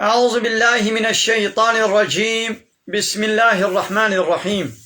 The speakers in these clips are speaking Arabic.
أعوذ بالله من الشيطان الرجيم. بسم الله الرحمن الرحيم.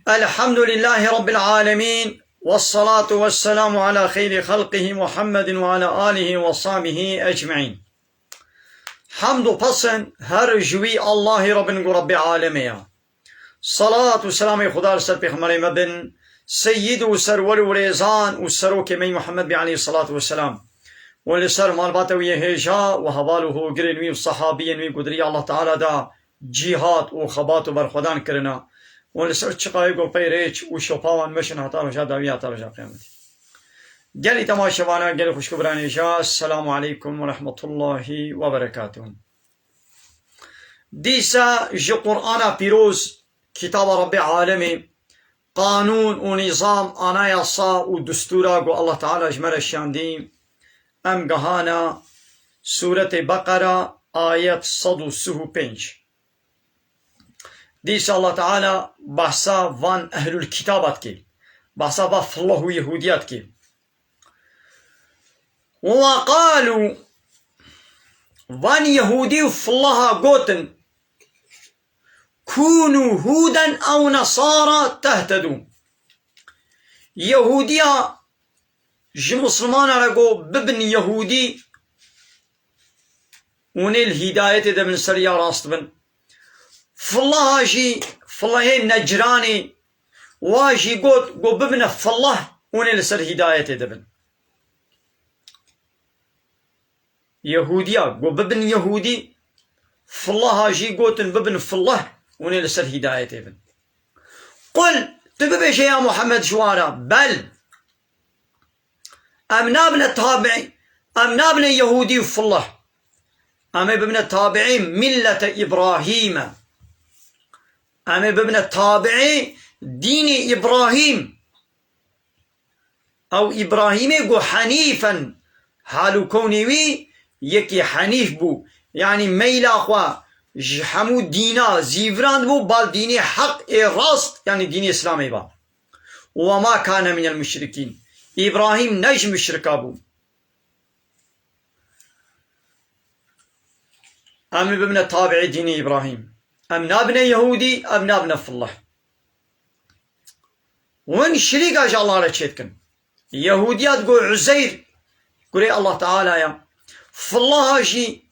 الحمد لله رب العالمين، والصلاة والسلام على خير خلقه محمد وعلى آله وصحبه أجمعين. حمد و پسند هر جوی الله رب عالمه. صلاة و سلام خدا سر پیغمبر مبن سید و سرور و ریزان و سروک می محمد علیه الصلاة والسلام ولسر مالبات ويه هيجا وهواله قرن وي وصحابيا وي قدري الله تعالى دا جهاد وخبات وبرخدان كرنا ولسر چقايق وبيريج وشوپاوان مشن هتا رجا داوي هتا رجا قيامتي. قالي تماشوانا قالي خوشكبراني جا. السلام عليكم ورحمة الله وبركاته. ديسا جي قرآن بيروز كتاب رب عالمي قانون ونظام آنا يصا ودستورا قو الله تعالى جمال الشاندين ام گهانا سورة بقرة آيات 135. ديس الله تعالى بحثا وان أهل الكتابات كي بحثا بفالله ويهوديات كي وقالوا وان يهودي فالله قوتن كونوا هودا أو نصارى تهتدوا. يهوديا جي مسلمان رقو ببن يهودي وني الهداية ده من سريا راست بن فالله جي فالله نجراني واجي قو ببن فالله وني لسر هداية ده بن يهوديا قو ببن يهودي فالله جي قوتن ببن فالله وني لسر هداية ده بن. قل تببش يا محمد شوارا بل أم نابن التابعي أم نابن يهودي في الله أم بابن التابعي ملة إبراهيم أم بابن التابعي دين إبراهيم أو إبراهيم يقول حنيفا حالو كونيوي يكي حنيف بو يعني ميلا أخوا حمو دينا زيفران بو بال ديني حق راست يعني ديني إسلامي با وما كان من المشركين. إبراهيم نج مشرك أبو أم بابن التابع دين إبراهيم أم نابن يهودي أم نابن في الله وين شريك أجا الله رشيتكن يهوديات قول عزير قولي الله تعالى يا في الله شي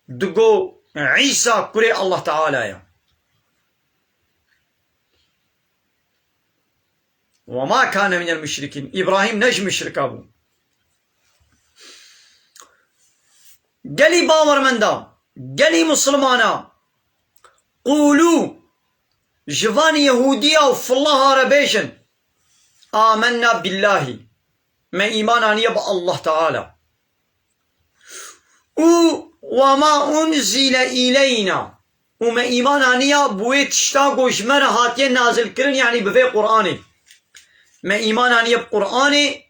دقو عيسى قولي الله تعالى يا وما كان من المشركين. إبراهيم نج مشرك أبو قالي باور من دا قالي مسلمانا قولوا جفان يهودية وفي الله ربيشن آمنا بالله ما إيمانا يبقى الله تعالى وما أنزل إلينا وما إيمانا يبقى تشتاقوا جمرة هاتين نازل كرن يعني بفي قرآني ما إيمانا يب قرآني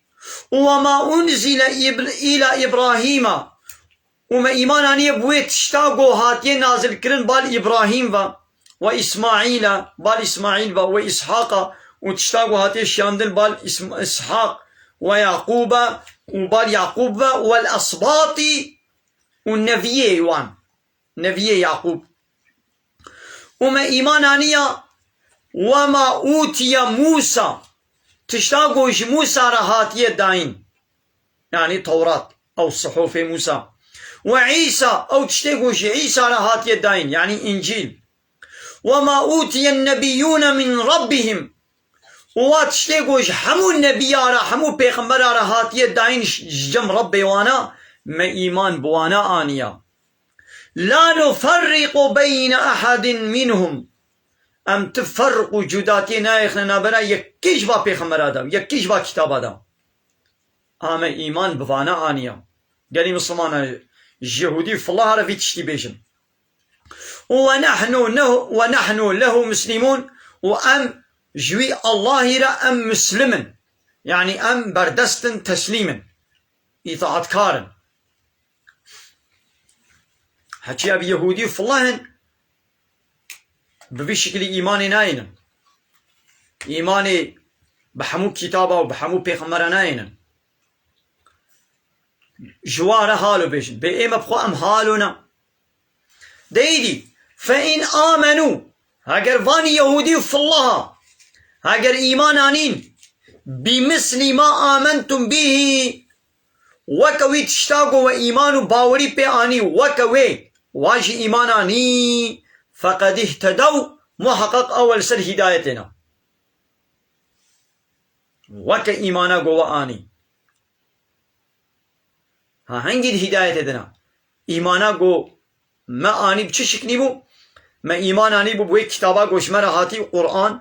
وما أنزل إلى إبراهيم وما إيمانا يب ويتشتاقو هاتين نازل كرن بال إبراهيم وإسماعيل بال إسماعيل وإسحاق وتشتاقو هاتين شاندل بال إسحاق ويعقوب وبال يعقوب والأصباط والنبي وان نبي يعقوب وما إيمانا وما أوتي موسى تشتاقوش موسى رهاتية داين يعني توراة أو صحوف موسى وعيسى أو تشتاقوش عيسى رهاتية داين يعني إنجيل وما أوتي النبيون من ربهم وتشتاقوش حمو النبيارة حمو بيغمبرة رهاتية داين جم ربي وانا ما إيمان بوانا آنيا لا نفرق بين أحد منهم ام تفرق جداتي نايخنا بنا يكيش با پیغمبر آدم يكيش با كتاب آدم اما ايمان بوانا آنيا قالي مسلمان يهودي في الله رفي تشتي بيجن ونحن له مسلمون وام جوي الله را ام مسلمن يعني ام بردستن تسليما اطاعت كارن حكي ابي يهودي في الله ببي شكل إيماني ناينا إيماني بحمو كتابه وبحمو بيغمبر ناينا جواره حالو بيشن بإيما بخو أم حالونا ديدي فإن آمنوا هاجر فاني يهودي في الله هاجر إيمانانين بمثل ما آمنتم به وكوي تشتاقوا وإيمان باوري بياني وكوي واجي إيماناني فقد اهتدوا محقق أول سر هدايتنا وك إيمانا قوة آني ها هنجي الهداية دنا إيمانا قو ما آني بتشكني بو ما إيمان آني بو بوي كتابا قوش مرا هاتي قرآن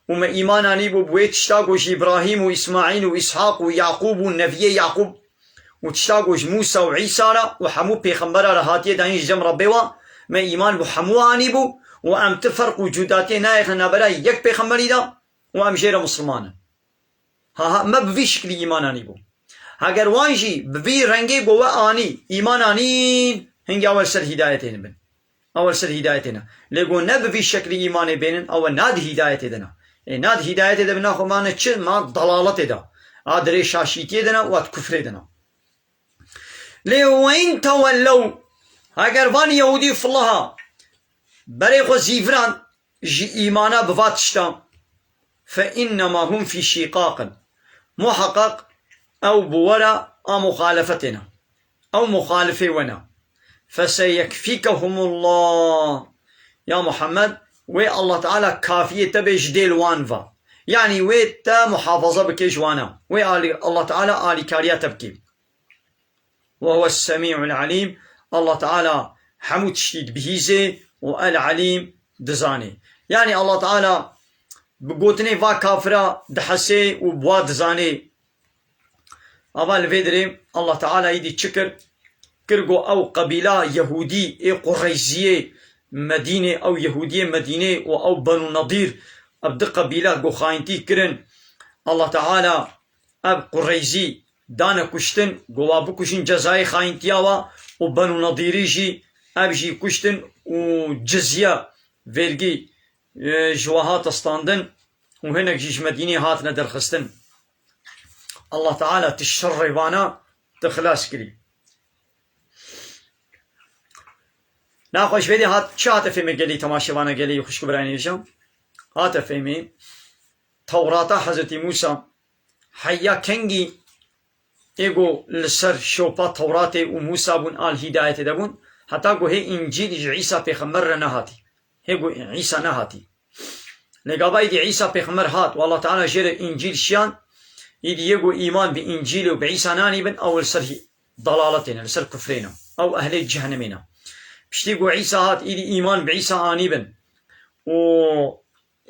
وما إيمان آني بو بوي تشتاقوش إبراهيم وإسماعيل وإسحاق ويعقوب والنبي يعقوب وتشتاقوش موسى وعيسى را وحمو بيخمبرا رهاتي دانيش جم ربيوا ما إيمان بو حمو آني بو وأم تفرق وجوداتي نايخ نابرا يك بيخمبري دا وأم جيرا مسلمان ها ما بفي شكل إيمان آني بو اگر وانجي بفي رنگي قوة آني إيمان آنين هنگي أول سر هدايتين بن أول سر هدايتنا لقو نبفي شكل إيمان بينن أو ناد هدايت دنا ناد هدايت دنا خو معنى چه ما ضلالت دا آدري شاشيتي دنا وات كفر دنا لو وين تولوا اگر وان يهودي في الله بري خو زيفران جي إيمانا بفاتشتا فإنما هم في شقاق محقق أو بورا أو مخالفتنا أو مخالفة ونا فسيكفيكهم الله يا محمد وي الله تعالى كافية تبج ديل وانفا يعني وي تا محافظة بكيش وانا وي الله تعالى آلي كاريا تبكي وهو السميع العليم الله تعالى حمود شديد بهيزي والعليم دزاني يعني الله تعالى بقوتني فا كافرة دحسي وبوا دزاني أبا الفيدري الله تعالى يدي تشكر كرغو أو قبيلة يهودي إي قريزية مدينة أو يهودية مدينة أو بنو نضير أبد قبيلة قو خاينتي كرن الله تعالى أب قريزي دانا كشتن قوابو كشن جزاي خاينتياوا وبنو نضيري جي أبجي كشتن وجزية فيرجي جواهات استاندن وهناك جيش مدينة هاتنا درخستن الله تعالى تشر وانا تخلاص كري ناخوش بيدي هات شات فيمي قالي تماشي وانا قالي خوش كبراني جم هات فيمي توراة حضرت موسى حيا كنجي ايغو لسر شوبا توراة وموسى بن آل هداية دبون حتى قو هي انجيل عيسى بيخمر نهاتي هيغو عيسى نهاتي لقابا يدي عيسى بيخمر هات والله تعالى جير انجيل شيان يدي يقو إيمان بإنجيل وبعيسى ناني بن أو لسر ضلالتنا لسر كفرنا أو أهل جهنمنا بشتيقو عيسى هات يدي إيمان بعيسى آني بن و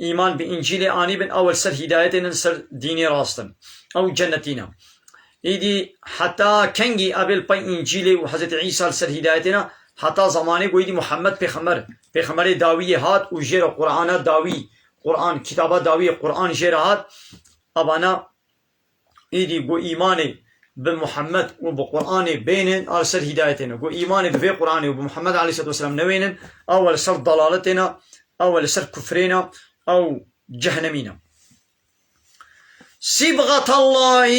إيمان بإنجيل آني بن أو لسر هدايتنا لسر ديني راستن أو جنتنا يدي حتى كنجي قبل باي إنجيل وحضرت عيسى لسر هدايتنا حتى زماني قو يدي محمد بيخمر داوية هات وجير قرآن داوي قرآن كتابة داوية قرآن جير هات أبانا إيدي قو إيماني بمحمد وبقرآن بينن على سر هدايتنا قو إيماني بفي قرآن وبمحمد عليه الصلاة والسلام نوينن أول سر ضلالتنا أول سر كفرنا أو جهنمنا صبغة الله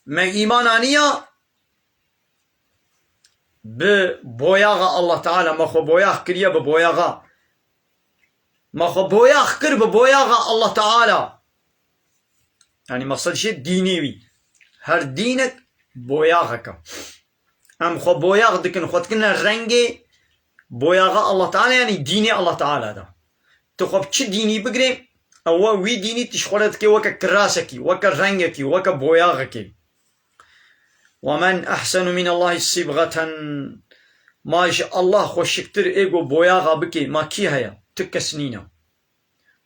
ما إيمانانية ببوياغ الله تعالى ما خو بوياغ كريا ببوياغ ما خو بوياغ كر ببوياغ الله تعالى يعني مقصد شيء دينيوي هر دينك بوياغك ام خو بوياغ دكن خود كنا رنگي بوياغ الله تعالى يعني ديني الله تعالى ده تخوب چه ديني بگري او وي ديني تشخولت كي وكا كراسكي وكا رنگكي وكا بوياغكي ومن احسن من الله صبغة ما شاء الله خوشكتر ايغو بوياغا بكي ما كي هيا تكسنينا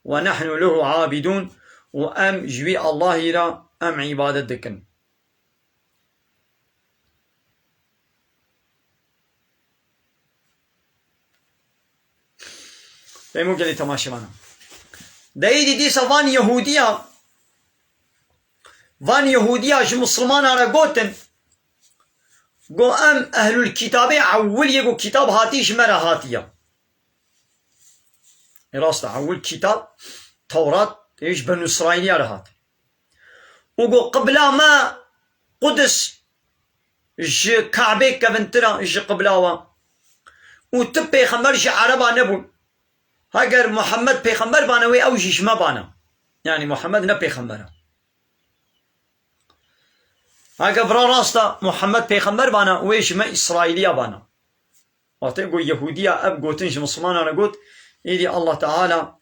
ونحن له عابدون وأم جوي الله إلى أم عبادة دكن فهمو قلي تماشي معنا دي سفان يهودية فان يهودية جو مسلمان على قوتن قو أم أهل الكتاب عول يقو كتاب هاتيش مرا هاتية راستا عول كتاب توراة ايش بنو اسرائيل يا رهات وقو قبل ما قدس ايش كعبه كفنترا ايش قبلاوا وتب پیغمبرش عربا نبون اگر محمد پیغمبر بانه وی او جیشما بانه يعني محمد نه پیغمبره اگر برا راستا محمد پیغمبر بانه ویش ما اسرائیلیا بانه وقتی گو یهودیا اب گوتنش مسلمانانه گوت ایدی الله تعالى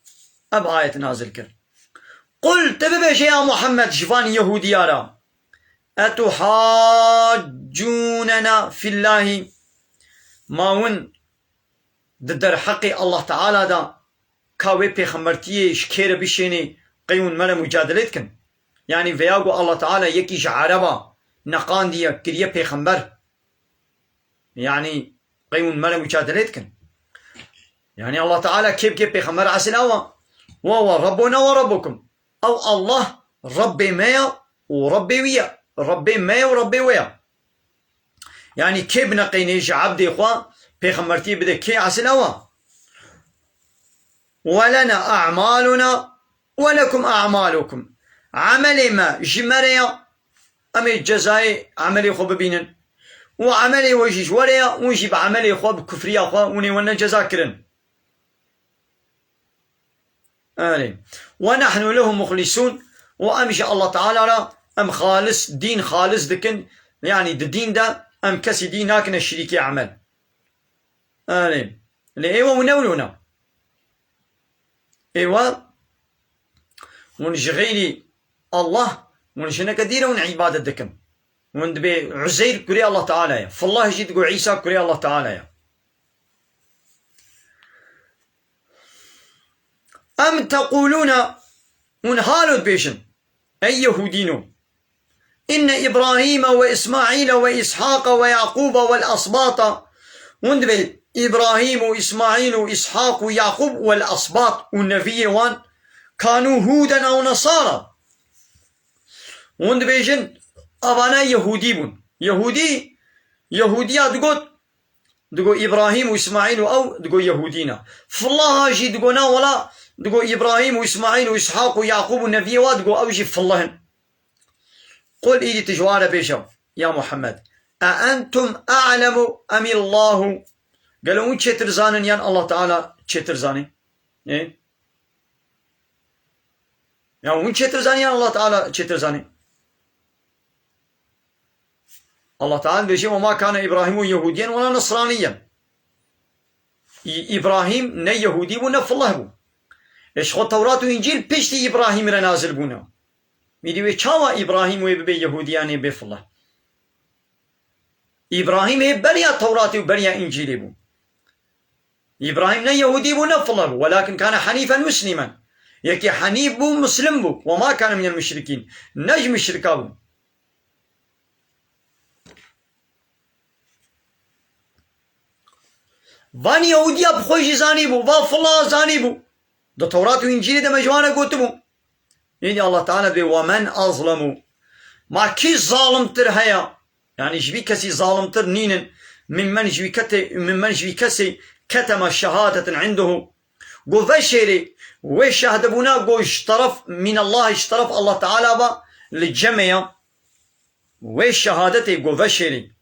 اب آية نازل كر قل تببش يا محمد شفان يهوديا را أتحاجوننا في الله ما ون در حق الله تعالى دا كاوي پیغمبرتي شكير بشيني قيون ملا مجادلت كن يعني فياغو الله تعالى يكيش عربا نقان ديا كريا پیغمبر يعني قيون ملا مجادلت كن يعني الله تعالى كيف پیغمبر عسل وهو ربنا وربكم او الله ربي مايا وربي ويا ربي مايا وربي ويا يعني كيف نقينيش عبدي اخوا پیغمبرتي بده كي عسل ولنا اعمالنا ولكم اعمالكم عملي ما جمريا امي الجزائي عملي خو ببينن وعملي وجيش وريا ونجي بعملي خو بكفريا خو وني ونا جزاكرن ونحن له مخلصون وامشي الله تعالى را ام خالص دين خالص دكن يعني الدين ده ام كسي دين هاكنا الشريكي عمل ايوه ونولونا ايوه ونجغيلي الله ونشنا كديره ونعبادة دكم وندبي عزير كري الله تعالى فالله يجي تقول عيسى كري الله تعالى أم تقولون ونهالوا بيشن أي يهودينو إن إبراهيم وإسماعيل وإسحاق ويعقوب والأصباط وندبي إبراهيم وإسماعيل وإسحاق ويعقوب والأصباط والنبي وان كانوا هودا أو نصارى وندبيجن أبانا يهودي بون يهودية دقو إبراهيم وإسماعيل أو دقو يهودينا فالله جي دقونا ولا دقو إبراهيم وإسماعيل وإسحاق ويعقوب والنبي دقو أوجي فالله قل إيدي تجوار بيشو يا محمد أأنتم أعلم أم الله قالوا وين تشتر زانن يان الله تعالى تشتر زاني إيه يعني وين تشتر زاني يان الله تعالى تشتر زاني الله تعالى بيشي وما كان إبراهيم يهوديا ولا نصرانيا إبراهيم نه يهودي بو نه فالله بو إيش خو التوراة وإنجيل بيشتي إبراهيم رنازل بونا ميدي چاوا إبراهيم ويبي يهوديان بي فالله إبراهيم هي بريا التوراة وبريا إنجيل بو إبراهيم نه يهودي بو نه فالله بو ولكن كان حنيفا مسلما يكي حنيف بو مسلم بو وما كان من المشركين نجم الشركا بو وان يهوديا بخوش زاني بو وفلا زاني بو ده توراة وإنجيل ده مجوانا قوت بو يعني الله تعالى بي ومن أظلمو ما كي ظالم تر هيا يعني جبي كسي ظالم تر نينن ممن جبي كسي كتم الشهادة عنده قو فشيري وشهد بنا قو اشترف من الله اشترف الله تعالى با للجميع وشهادته قو فشيري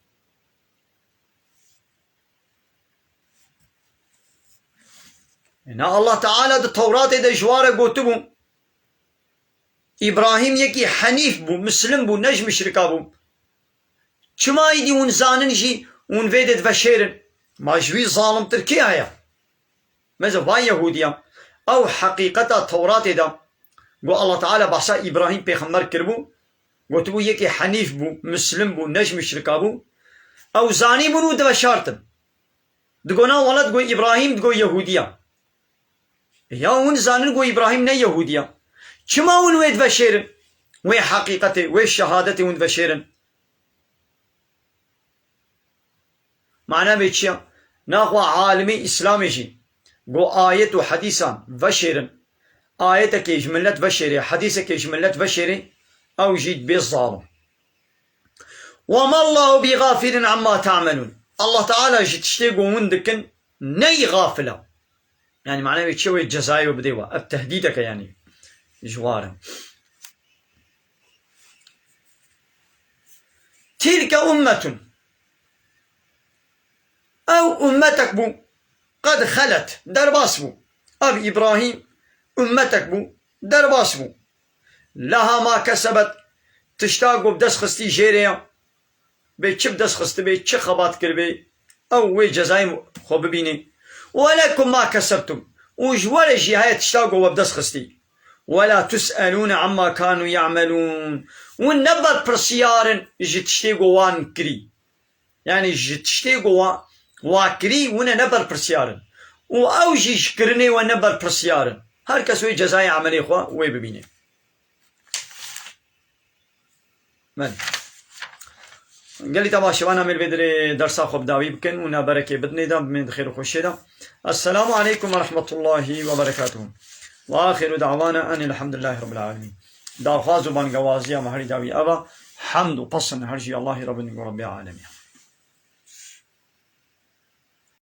إن الله تعالى ده التوراة ده جواره قوتبو إبراهيم يكي حنيف بو مسلم بو نجم شركا بو چما يدي ون زانن جي ون فيدت فشيرن ما جوي ظالم تركي هيا ماذا وان يهوديا او حقيقة التوراة ده قو الله تعالى بحثا إبراهيم بيخمر كربو قوتبو يكي حنيف بو مسلم بو نجم شركا بو او زاني بو ده بشارتم دقونا ولد قو إبراهيم دقو يهوديا يا ون زانن قو إبراهيم نه يهوديا چما ون ويد فشيرن وي حقيقته وي شهادته ون فشيرن معناه بيتشيا ناخو عالمي اسلامي جي قو آية وحديثا فشيرن آية كي جملت فشيري حديثة كي جملت فشيري او جيد بالظالم وما الله بغافل عما تعملون الله تعالى جيت تشتيقو من دكن ني غافلة يعني معناه بيتشوي الجزائر وبديوة التهديدك يعني جواره تلك أمة أو أمتك بو قد خلت درباس بو أب إبراهيم أمتك بو درباس بو لها ما كسبت تشتاق بدس خستي جيريا بي چه بدس خست بي چه خبات كر بي أو وي جزاي خو ببيني ولكم ما كسبتم وجوال جهاية تشتاقوا وبدس خستي ولا تسألون عما كانوا يعملون ونبر برسيار جتشتيقوا وان كري يعني جتشتيقوا واكري ونبر برسيار وأوجي شكرني ونبر برسيار هر كسوي جزاي عملي خوا وي ببيني من قال لي طبعا شبانا من بدري درسا خب داوي بكن ونا بركة بدني دا من خير وخشي دا. السلام عليكم ورحمة الله وبركاته وآخر دعوانا أن الحمد لله رب العالمين دا خازو بان قوازيا مهري داوي أبا حمد وقصن هرجي الله رب العالمين.